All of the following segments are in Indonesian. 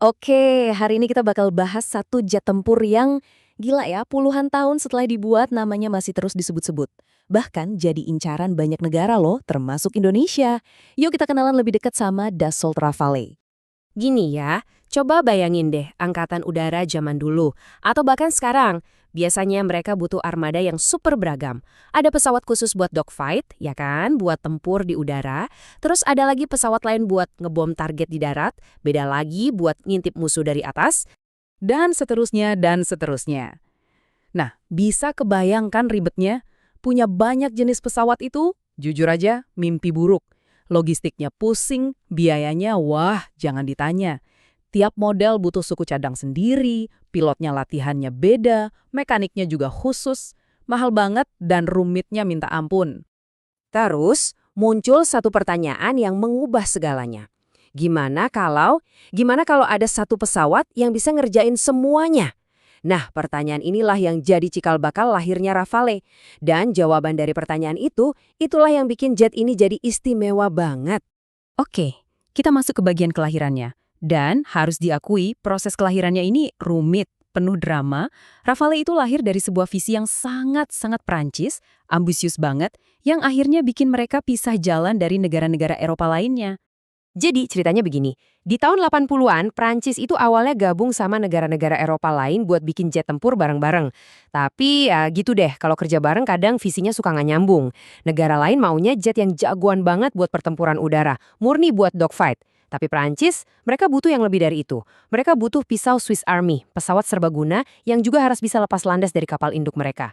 Oke, hari ini kita bakal bahas satu jet tempur yang gila ya, puluhan tahun setelah dibuat namanya masih terus disebut-sebut. Bahkan jadi incaran banyak negara loh, termasuk Indonesia. Yuk kita kenalan lebih dekat sama Dassault Rafale. Gini ya, coba bayangin deh angkatan udara zaman dulu, atau bahkan sekarang. Biasanya mereka butuh armada yang super beragam. Ada pesawat khusus buat dogfight, ya kan, buat tempur di udara. Terus ada lagi pesawat lain buat ngebom target di darat, beda lagi buat ngintip musuh dari atas. Dan seterusnya dan seterusnya. Nah, bisa kebayangkan ribetnya? Punya banyak jenis pesawat itu, jujur aja, mimpi buruk. Logistiknya pusing, biayanya wah, jangan ditanya. Tiap model butuh suku cadang sendiri, pilotnya latihannya beda, mekaniknya juga khusus, mahal banget dan rumitnya minta ampun. Terus muncul satu pertanyaan yang mengubah segalanya. Gimana kalau ada satu pesawat yang bisa ngerjain semuanya? Nah, pertanyaan inilah yang jadi cikal bakal lahirnya Rafale. Dan jawaban dari pertanyaan itu, itulah yang bikin jet ini jadi istimewa banget. Oke, kita masuk ke bagian kelahirannya. Dan harus diakui, proses kelahirannya ini rumit, penuh drama. Rafale itu lahir dari sebuah visi yang sangat-sangat Prancis, ambisius banget, yang akhirnya bikin mereka pisah jalan dari negara-negara Eropa lainnya. Jadi ceritanya begini, di tahun 80-an, Prancis itu awalnya gabung sama negara-negara Eropa lain buat bikin jet tempur bareng-bareng. Tapi ya gitu deh, kalau kerja bareng kadang visinya suka nggak nyambung. Negara lain maunya jet yang jagoan banget buat pertempuran udara, murni buat dogfight. Tapi Prancis, mereka butuh yang lebih dari itu. Mereka butuh pisau Swiss Army, pesawat serbaguna yang juga harus bisa lepas landas dari kapal induk mereka.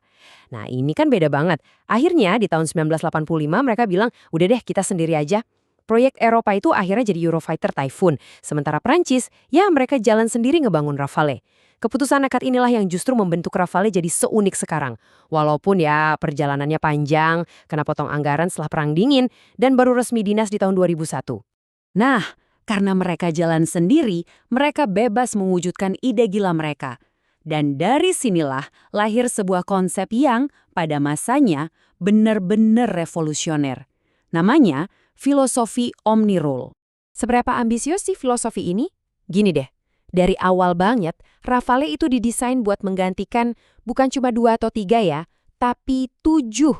Nah ini kan beda banget. Akhirnya di tahun 1985 mereka bilang, udah deh kita sendiri aja. Proyek Eropa itu akhirnya jadi Eurofighter Typhoon. Sementara Prancis, ya mereka jalan sendiri ngebangun Rafale. Keputusan nekat inilah yang justru membentuk Rafale jadi seunik sekarang. Walaupun ya perjalanannya panjang, kena potong anggaran setelah Perang Dingin, dan baru resmi dinas di tahun 2001. Nah, karena mereka jalan sendiri, mereka bebas mewujudkan ide gila mereka. Dan dari sinilah lahir sebuah konsep yang, pada masanya, benar-benar revolusioner. Namanya, filosofi Omni-Rule. Seberapa ambisius sih filosofi ini? Gini deh, dari awal banget, Rafale itu didesain buat menggantikan bukan cuma 2 atau 3 ya, tapi 7.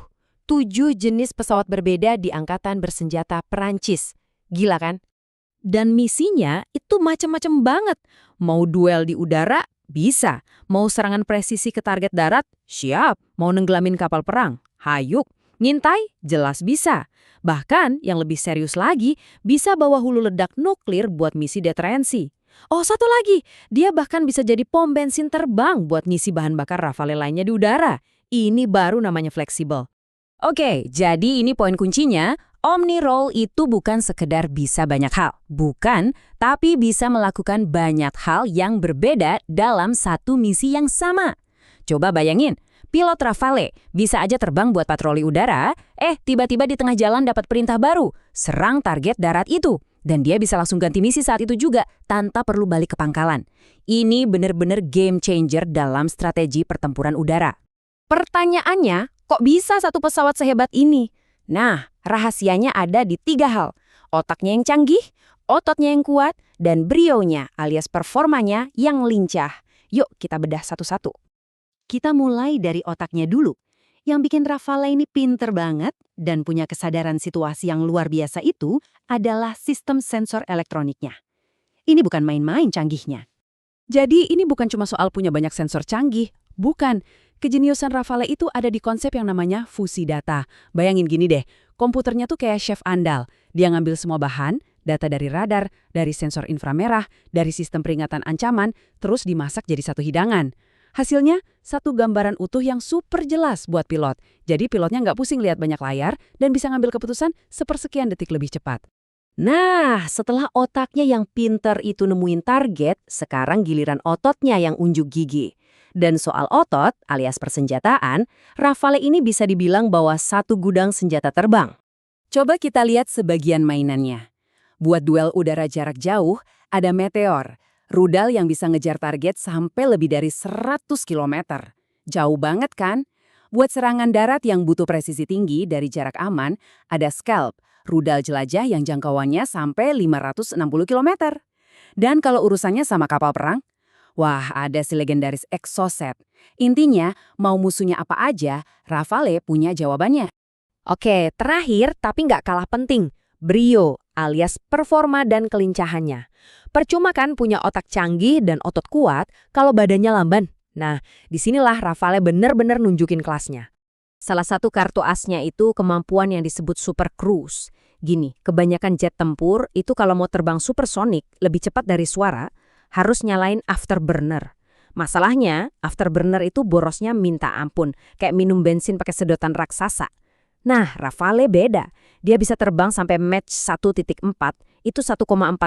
7 jenis pesawat berbeda di Angkatan Bersenjata Perancis. Gila kan? Dan misinya itu macam-macam banget. Mau duel di udara? Bisa. Mau serangan presisi ke target darat? Siap. Mau nenggelamin kapal perang? Hayuk. Ngintai? Jelas bisa. Bahkan, yang lebih serius lagi, bisa bawa hulu ledak nuklir buat misi deterensi. Oh, satu lagi, dia bahkan bisa jadi pom bensin terbang buat ngisi bahan bakar Rafale lainnya di udara. Ini baru namanya fleksibel. Oke, jadi ini poin kuncinya. Omni-Role itu bukan sekedar bisa banyak hal. Bukan, tapi bisa melakukan banyak hal yang berbeda dalam satu misi yang sama. Coba bayangin, pilot Rafale bisa aja terbang buat patroli udara, tiba-tiba di tengah jalan dapat perintah baru, serang target darat itu. Dan dia bisa langsung ganti misi saat itu juga, tanpa perlu balik ke pangkalan. Ini bener-bener game changer dalam strategi pertempuran udara. Pertanyaannya, kok bisa satu pesawat sehebat ini? Nah, rahasianya ada di 3 hal. Otaknya yang canggih, ototnya yang kuat, dan brionya alias performanya yang lincah. Yuk kita bedah satu-satu. Kita mulai dari otaknya dulu. Yang bikin Rafale ini pinter banget dan punya kesadaran situasi yang luar biasa itu adalah sistem sensor elektroniknya. Ini bukan main-main canggihnya. Jadi ini bukan cuma soal punya banyak sensor canggih. Bukan. Kejeniusan Rafale itu ada di konsep yang namanya fusi data. Bayangin gini deh, komputernya tuh kayak chef andal. Dia ngambil semua bahan, data dari radar, dari sensor inframerah, dari sistem peringatan ancaman, terus dimasak jadi satu hidangan. Hasilnya, satu gambaran utuh yang super jelas buat pilot. Jadi pilotnya nggak pusing lihat banyak layar dan bisa ngambil keputusan sepersekian detik lebih cepat. Nah, setelah otaknya yang pinter itu nemuin target, sekarang giliran ototnya yang unjuk gigi. Dan soal otot, alias persenjataan, Rafale ini bisa dibilang bawa satu gudang senjata terbang. Coba kita lihat sebagian mainannya. Buat duel udara jarak jauh, ada Meteor, rudal yang bisa ngejar target sampai lebih dari 100 km. Jauh banget kan? Buat serangan darat yang butuh presisi tinggi dari jarak aman, ada Scalp, rudal jelajah yang jangkauannya sampai 560 km. Dan kalau urusannya sama kapal perang? Wah, ada si legendaris Exocet. Intinya, mau musuhnya apa aja, Rafale punya jawabannya. Oke, terakhir tapi nggak kalah penting, brio alias performa dan kelincahannya. Percuma kan punya otak canggih dan otot kuat kalau badannya lamban. Nah, disinilah Rafale bener-bener nunjukin kelasnya. Salah satu kartu asnya itu kemampuan yang disebut super cruise. Gini, kebanyakan jet tempur itu kalau mau terbang supersonik lebih cepat dari suara, harus nyalain afterburner. Masalahnya, afterburner itu borosnya minta ampun, kayak minum bensin pakai sedotan raksasa. Nah, Rafale beda. Dia bisa terbang sampai Mach 1.4, itu 1,4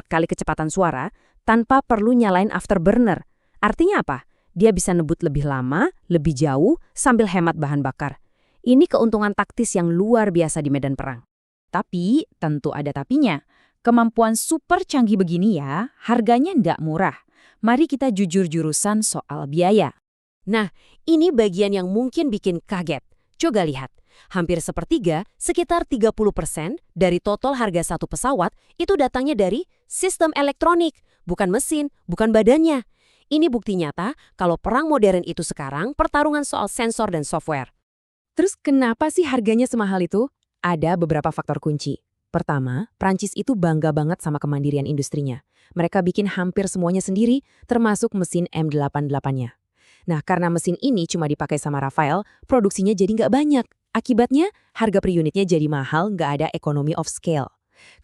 kali kecepatan suara, tanpa perlu nyalain afterburner. Artinya apa? Dia bisa nebut lebih lama, lebih jauh, sambil hemat bahan bakar. Ini keuntungan taktis yang luar biasa di medan perang. Tapi, tentu ada tapinya. Kemampuan super canggih begini ya, harganya nggak murah. Mari kita jujur jurusan soal biaya. Nah, ini bagian yang mungkin bikin kaget. Coba lihat, hampir sepertiga, sekitar 30% dari total harga satu pesawat itu datangnya dari sistem elektronik, bukan mesin, bukan badannya. Ini bukti nyata kalau perang modern itu sekarang pertarungan soal sensor dan software. Terus kenapa sih harganya semahal itu? Ada beberapa faktor kunci. Pertama, Prancis itu bangga banget sama kemandirian industrinya. Mereka bikin hampir semuanya sendiri, termasuk mesin M88-nya. Nah, karena mesin ini cuma dipakai sama Rafael, produksinya jadi nggak banyak. Akibatnya, harga per unitnya jadi mahal, nggak ada economy of scale.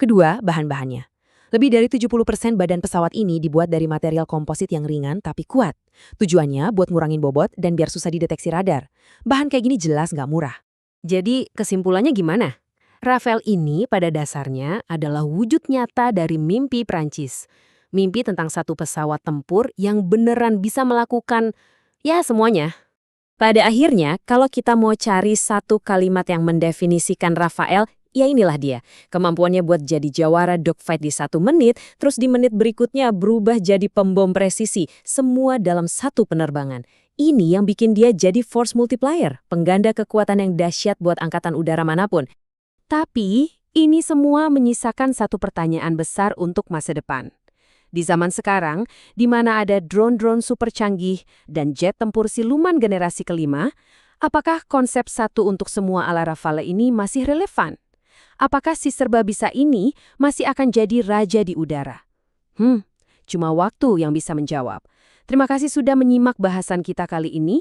Kedua, bahan-bahannya. Lebih dari 70% badan pesawat ini dibuat dari material komposit yang ringan tapi kuat. Tujuannya buat ngurangin bobot dan biar susah dideteksi radar. Bahan kayak gini jelas nggak murah. Jadi, kesimpulannya gimana? Rafael ini pada dasarnya adalah wujud nyata dari mimpi Prancis. Mimpi tentang satu pesawat tempur yang beneran bisa melakukan ya, semuanya. Pada akhirnya, kalau kita mau cari satu kalimat yang mendefinisikan Rafael, ya inilah dia. Kemampuannya buat jadi jawara dogfight di 1 menit, terus di menit berikutnya berubah jadi pembom presisi, semua dalam satu penerbangan. Ini yang bikin dia jadi force multiplier, pengganda kekuatan yang dahsyat buat angkatan udara manapun. Tapi, ini semua menyisakan satu pertanyaan besar untuk masa depan. Di zaman sekarang, di mana ada drone-drone super canggih dan jet tempur siluman generasi kelima, apakah konsep satu untuk semua ala Rafale ini masih relevan? Apakah si serba bisa ini masih akan jadi raja di udara? Cuma waktu yang bisa menjawab. Terima kasih sudah menyimak bahasan kita kali ini.